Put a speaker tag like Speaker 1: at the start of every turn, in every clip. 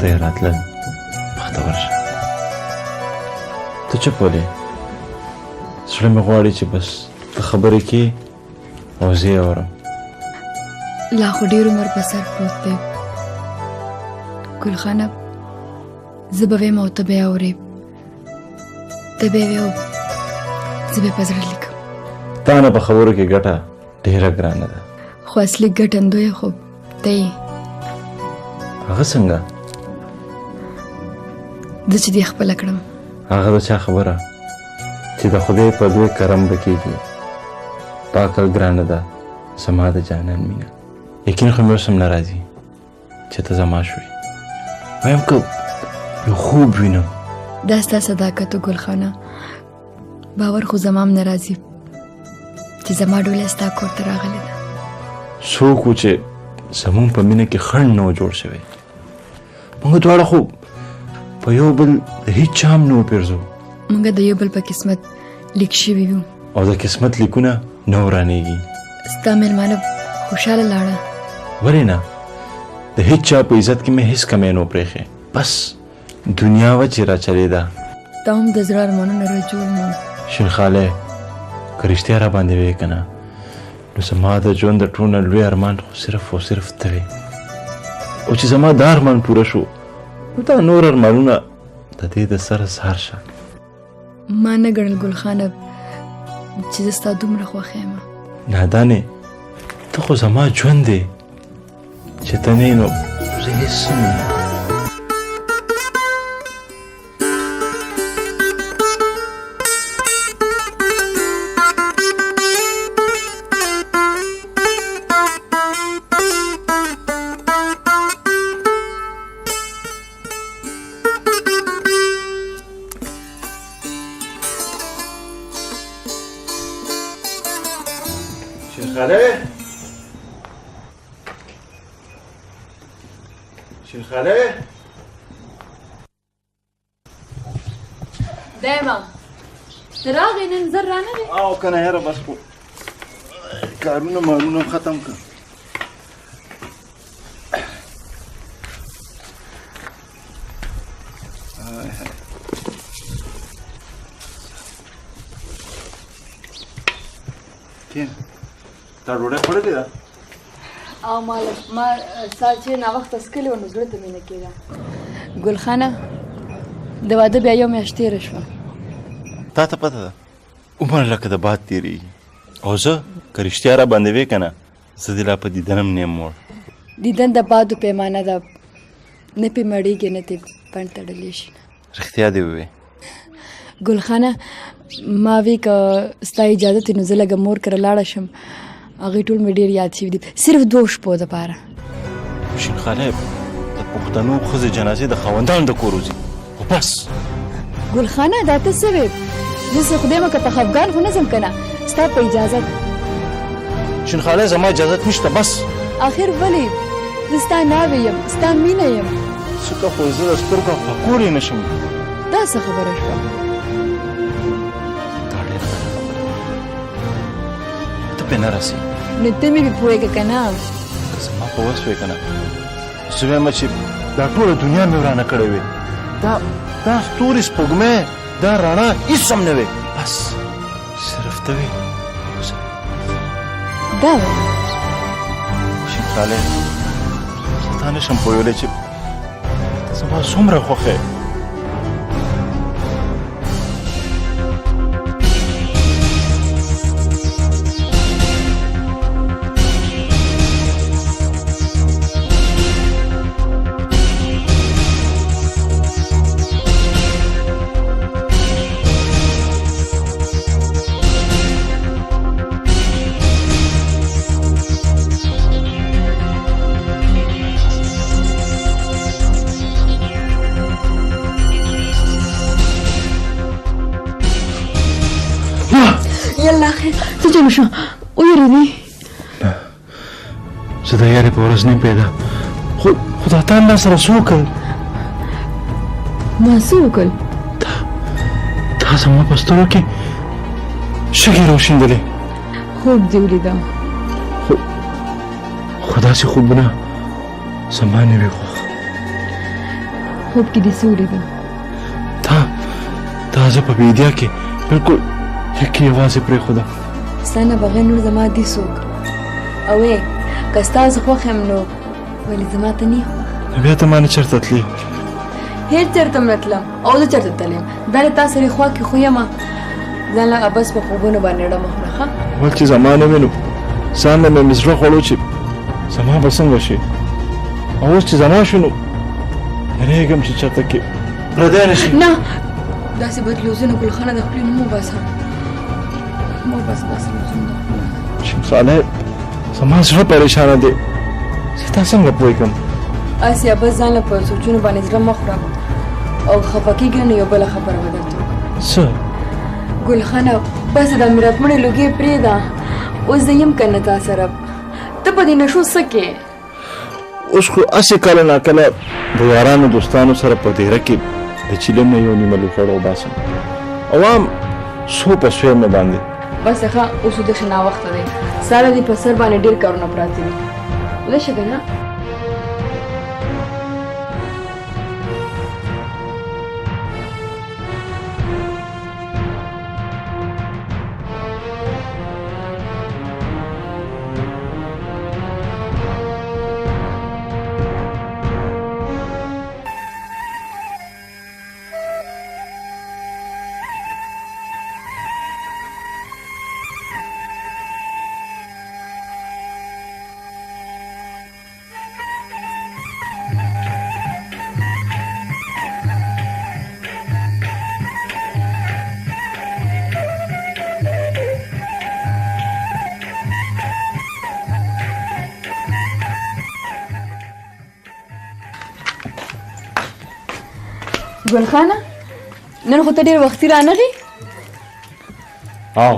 Speaker 1: ته یې راتلل مخته ورشه ته چپ ولې زړه مې غواړي چې بس ته خبرې کې او زه یې اورم
Speaker 2: لا خو ډېر عمر په سر پروت دی ګلخانه زه به ویم او ته به یې اورې ته به یې وې او زه به یې په زړه لیکم
Speaker 1: تا نه په خبرو کې ګټه ډېره ګرانه ده
Speaker 2: خو اصلي ګټندوی خو ته یې
Speaker 1: هغه څنګه
Speaker 2: زه چې دې خپله کړم
Speaker 1: هغه د چا خبره چې د خدای په لوی کرم به کېږي پاکل ګرانه ده زما د جانان مینه یقین خو مې اوس هم نه راځي چې ته زما شوې وایم که یو خوب وینم
Speaker 2: دا ستا صداقت و ګلخانه باور خو زما هم نه راځي چې زما ډوله ستا کور ته راغلې ده
Speaker 1: څوک و چې زمونږ په مینه کې خنډ نه و جوړ شوی موږ دواړه خو په یو بل د هیڅ چا هم نه وپېرځو
Speaker 2: موږ د یو بل په قسمت لیک شوي وو
Speaker 1: او د قسمت لیکونه نه ورانېږي
Speaker 2: ستا مېلمانه خوشحاله لاړه
Speaker 1: ولې نه د هیڅ چا په عزت کې مې هیڅ کمی نه پرېښې بس دنیا وه چې را چلېده
Speaker 2: تا هم د زړه ارمانونه را جوړ نو
Speaker 1: شین خالی که رښتیا را باندې وې که نه نو زما د ژوند د ټول نه لوی ارمان خو صرف او صرف ته وې او چې زما دا ارمان پوره شو نو دا نور ارمانونه د دې د سره سهار شه
Speaker 2: ما نه ګڼل ګلخانه چې زه ستا دومره خوښه یم
Speaker 1: نادانې ته خو زما ژوند دی چې ته نه یې نو زه هېڅ څه نه یم شین خالی
Speaker 2: دیمه ته راغې نن زر رانغې
Speaker 1: او که نه یاره بس خو کارونه مارونه ختم کړه کښېنه تا ډوډۍ خوړلې ده
Speaker 2: او ما سهار چې ناوخته څکلې وه نو زړه ته مې نه کېده ګلخانه د واده بیا یو میاشت تېره شوه
Speaker 1: تا ته پته ده عمر لکه د باد تېرېږي او زه که رښتیا را باندې وې که نه زه دې لا په دیدن هم نه یم موړ
Speaker 2: دیدن د بادو پیمانه ده نه پې مړېږي نه تې پنډ تړلی شي
Speaker 1: رښتیا دې ووې
Speaker 2: ګلخانه ما وی که ستا اجازه تې نو زه لږه مور کره لاړه شم هغې ټول مې ډېر یاد شوي دي صرف 2 شپو دپاره
Speaker 1: شین خالی د پښتنو ښځې جنازې د خاوندانو د کور وځي خو بس
Speaker 2: ګلخانه دا ته څه وې زه څه خدای مه که په خفګان خو نه ځم که نه ستا په اجازت
Speaker 1: شین خالی زما اجازت نشته بس
Speaker 2: آخر ولې زه ستا ناوې یم ستا مینه یم
Speaker 1: څکه خو زه د سترګو فقور یې نه شم
Speaker 2: دا څه خبره شوه
Speaker 1: دا ډېره غټه خبره ته پرې نه راسې
Speaker 2: نو ته مې پې پوهېږه که نه
Speaker 1: که زما په وس وې که نه زه وایم چې دا ټوله دنیا مې ورانه کړې وې دا ستوري سپوږمۍ دا رڼا هېڅ هم نه وې بس صرف ته وې
Speaker 2: دا وایه
Speaker 1: شین خالی زه تا نه شم پوهېدلی چې ته زما څومره خوښ یې
Speaker 2: یالله خیر څه چلو شو ویرېدې
Speaker 1: زه د یارې په ورځ نه پیدا خو دا تا ما سره څه وکړل
Speaker 2: ما څه وکړل
Speaker 1: تا زما په سترګو کې شګې راوشیندلې
Speaker 2: خوب دې ولیده
Speaker 1: خو داسې خوبونه زما نه وي خوښ
Speaker 2: خوب کې دې څه ولیدل؟
Speaker 1: تا زه په بیدیا کې بالکل یکې یوازې پرېښودم.
Speaker 2: ستا نه بغیر نور زما دي څوک؟ اوې که ستا زه خوښ یم نو ولې زما ته نه یې خوښ؟
Speaker 1: نو بیا ته ما نه چېرته تلې؟
Speaker 2: هېڅ چېرته م نه تلم او زه چېرته تللی یم. دا د تا سره خوا کې خو یمه ځان له بس په خوبونو باندې ډمه کړه ښه.
Speaker 1: ول چې زما نه وي نو ځان له مې زړه خوړو چې زما به څنګه شي، او اوس چې زما شو نو یېرېږم چې چېرته کې پردی نه شي.
Speaker 2: نه داسې بد لوزونه ګلخانه د خولې نه مو باسه، مو بس لوزونه د خولې.
Speaker 1: شمساله زما زړه پریشانه دی، زه تا څنګه پوه کړم؟
Speaker 2: اسیا بس ځان له په سوچونو باندې زړه مه خوره او خفه کېږې نو یو بله خبره به درته وکړم.
Speaker 1: څه؟
Speaker 2: ګلخانه بس د میراتمړې لوګې پرېږده، اوس زه یم که نه تا سره، ته په دې نشو څه کې؟
Speaker 1: اوس خو هسې کله ناکله د یارانو دوستانو سره په دیره کې د چیلم نه یو نیمه لوخړ وباسم او هم څو په سوی مې باندې.
Speaker 2: بس ښه اوس وده شه ناوخته دی، ساره دې په سر باندې ډېر کارونه پراته دي، وده شه که نه؟ ګلخانه نن خو ته ډېر وختي رانغې؟
Speaker 1: او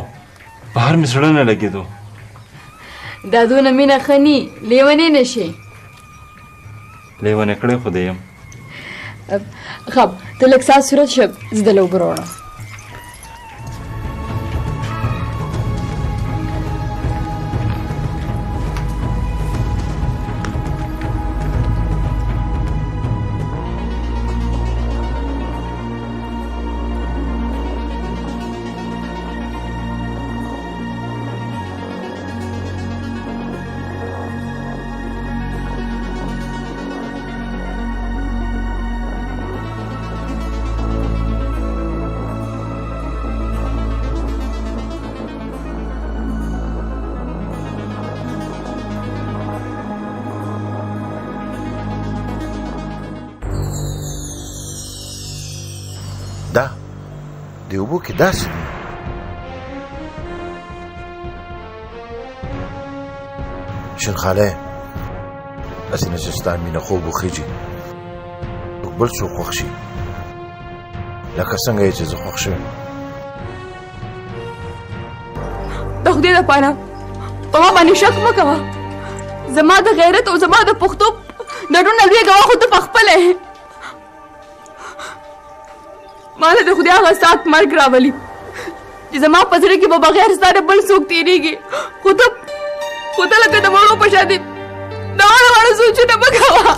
Speaker 1: بهر مې زړه نه لګېدو.
Speaker 2: دا دونه مینه ښه ني لیونی نه شي.
Speaker 1: لیونی کړی خو دې یم.
Speaker 2: ښه ته لږ ساعت صورت شه زه د لوبو راوړم.
Speaker 3: دا د اوبو کې داسې دي شیرخاله هسې نه چې ستا مینه خوب وخیږي څوک بل څوک خوښ شي لکه څنګه یې چې زه خوښ شوی
Speaker 2: د خدای دپاره په ما باندې شک مه کوه، زما د غیرت او زما د پښتو د ډونه لوی ګواه خو ته پخپله یې. ما ته د خدای هغه ساعت مرګ راولي چې زما په زړه کې به بغیر ستا د بل څوک تېرېږي، خو ته لکه د مړو په شان دې د واړه سوچونه مه کوه.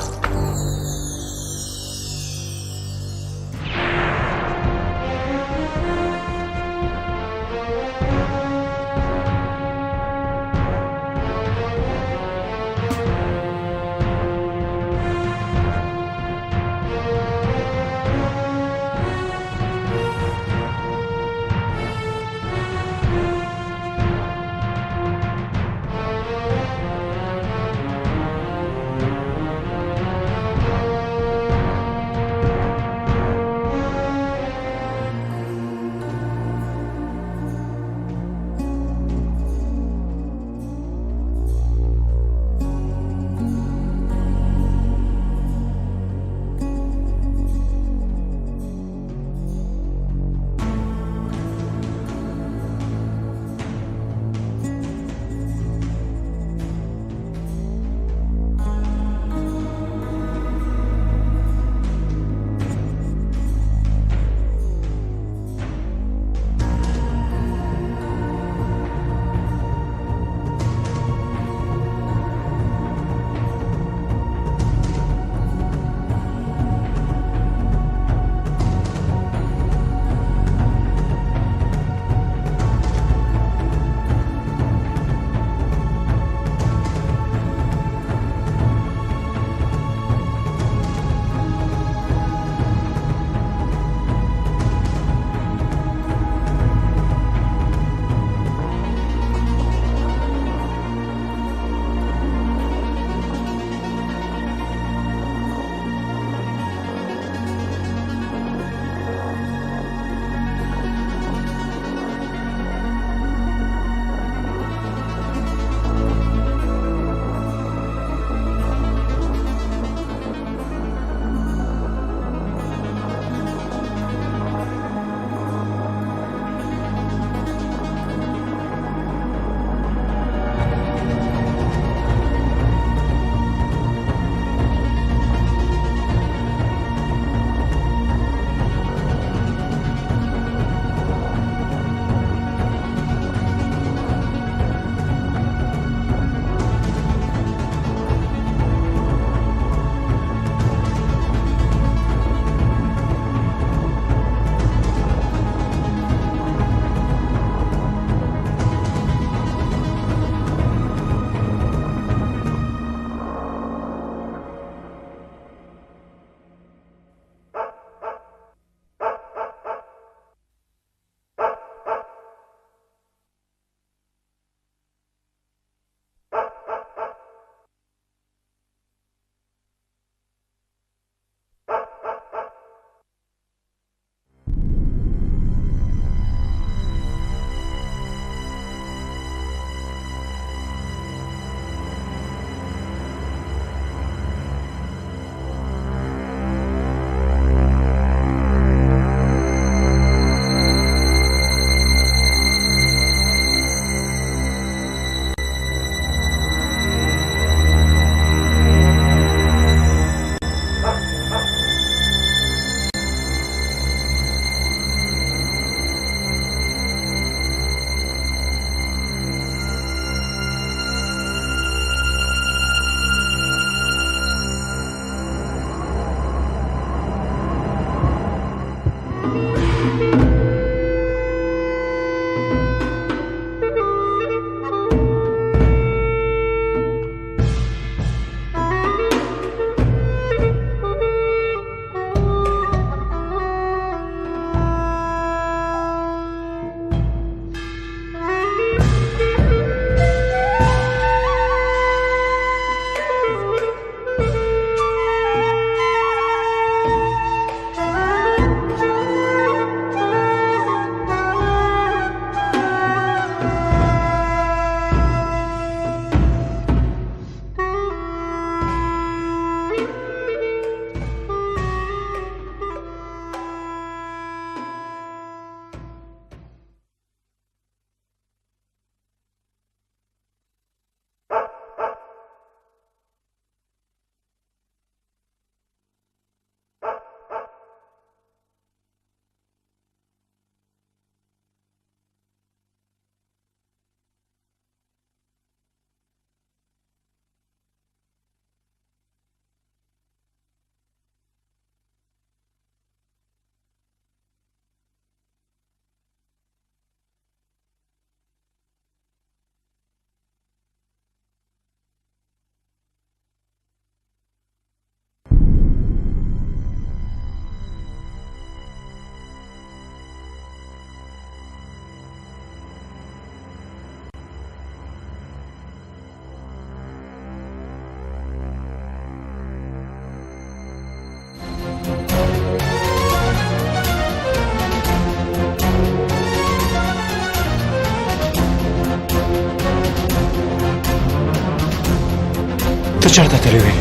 Speaker 1: تللی وي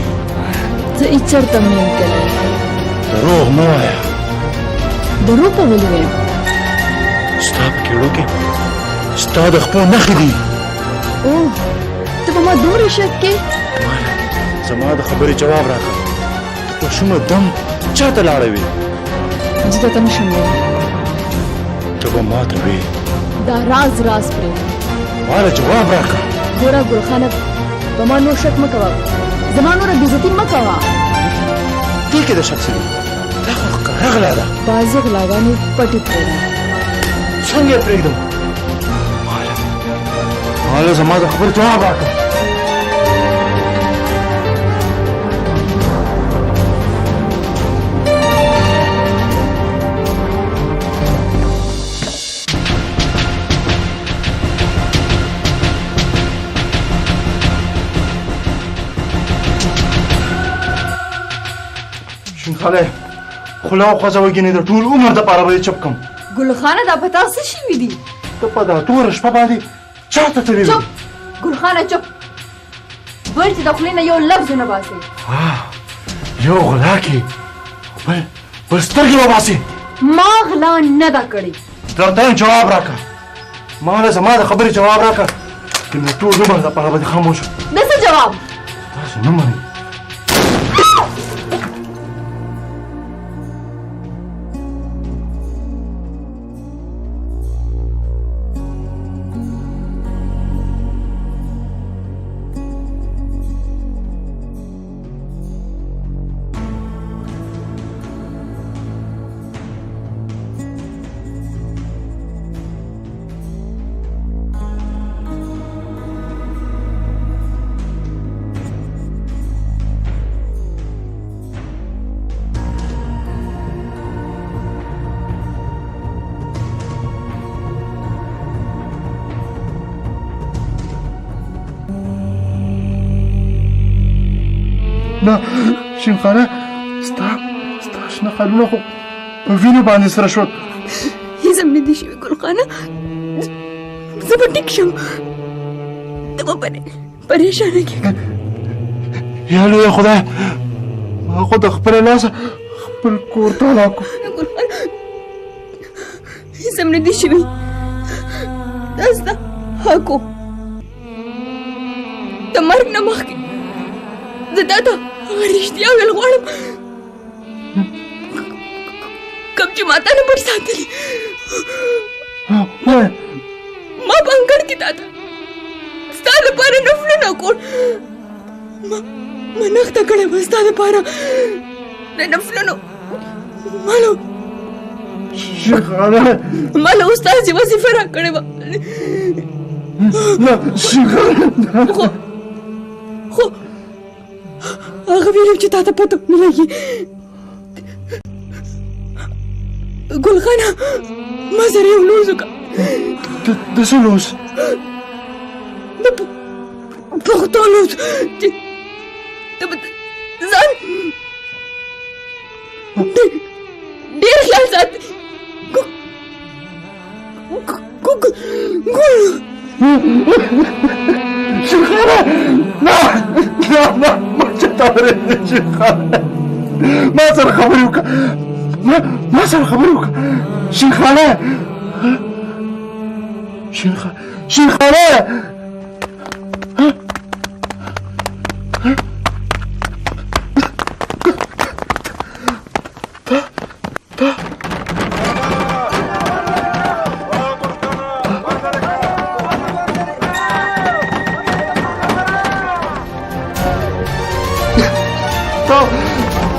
Speaker 2: زه هیڅ چرته مې یم تللی.
Speaker 1: دروغ مه وایه.
Speaker 2: دروغ به ولې وایم؟
Speaker 1: ستا په کېړو کې ستا د خپو نښې دي.
Speaker 2: اوه ته په ما دومره شک کې؟
Speaker 1: زما د خبرې جواب راکړه. په شومه دم چاته لاړه وې؟
Speaker 2: زه درته نشم ویلی.
Speaker 1: ته به ماته وې.
Speaker 2: دا راز پرېږده.
Speaker 1: ماله جواب راکړه.
Speaker 2: ګوره ګلخانه په ما نور شک مه کوه. زما نوره بېزتي مه کوه.
Speaker 1: دې کې د شک څه دي؟ دا خو ښکاره غلا ده.
Speaker 2: بعضې غلاګانې پټې پرېږده.
Speaker 1: څنګه یې پرېږدم؟ ماله زما د خبرې جواب راکړه. خاله خوله او خوځه وګینې د ټول عمر دپاره به یې چپ کړم.
Speaker 2: ګلخانه دا په تا څه شوي دي؟
Speaker 1: ته په دا توره شپه باندې چاته تللې وې؟
Speaker 2: چپ ګلخانه چپ. وایي چې د خولې نه یو لفظ ونه باسې.
Speaker 1: یو غلا کې بل سترګې وباسې.
Speaker 2: ما غلا نه ده کړې.
Speaker 1: درته یم جواب راکړه. ما له زما د خبرې جواب راکړه چې نو ټول عمر دپاره به دې خاموش وم.
Speaker 2: د څه جواب؟
Speaker 1: تاسې نه منئ. نه شین خانه ستا شنه خالونه خو په وینو باندې سره شول.
Speaker 2: هیڅ هم نه دي شوي ګلخانه. زه به ټیک شم. ته به پریشانه کېږم.
Speaker 1: یا لویه خدایه ما خو د خپله لاسه خپل کور تالا کړو.
Speaker 2: ګلخانه هیڅ هم نه دي شوي. دا ستا حق و. د مرګ نه مخکې زه تا ته هغه رښتیا ویل غواړم کوم چې ما تا نه پټ ساتلي. ما په انګړ کې تا ته ستا لپاره نفلونه کول. ما نښته کړې وه ستا لپاره د نفلونو. ما له استازي وظیفه راکړې وه. خو هغه ویلم چې تا ته پته نه لګي. ګلخانه ما سره یو لوز وکړه.
Speaker 1: د څه لوز؟
Speaker 2: د پښتو لوز چې ته به ځان ډېر خیال ساتې.
Speaker 1: شیخانه نه ما چاته ورېږدې. شیخانه ما سره خبرې وکړه. ما سره خبرې وکړه. شیخانه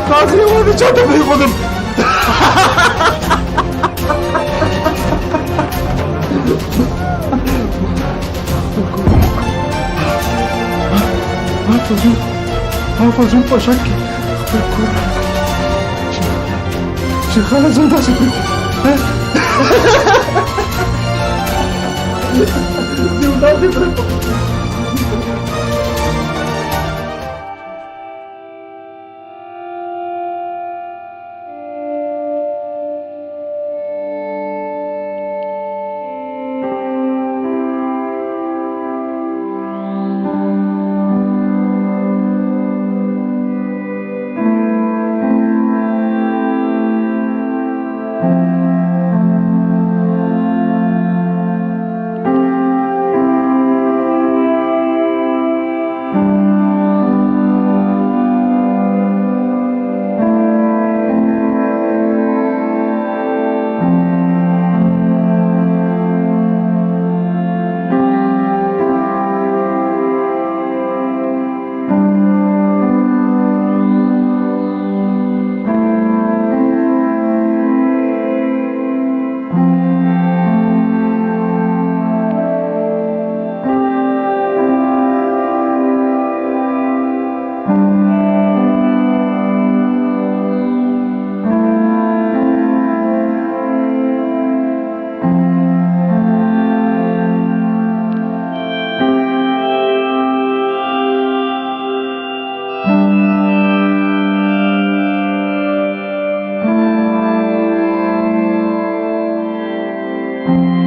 Speaker 1: تاسې یوازې چاته پرېښودم. ما فزون په شک کې خپل کور شیخانه زه داسې پرېښودم. یو داسې پرېښودم.
Speaker 3: ته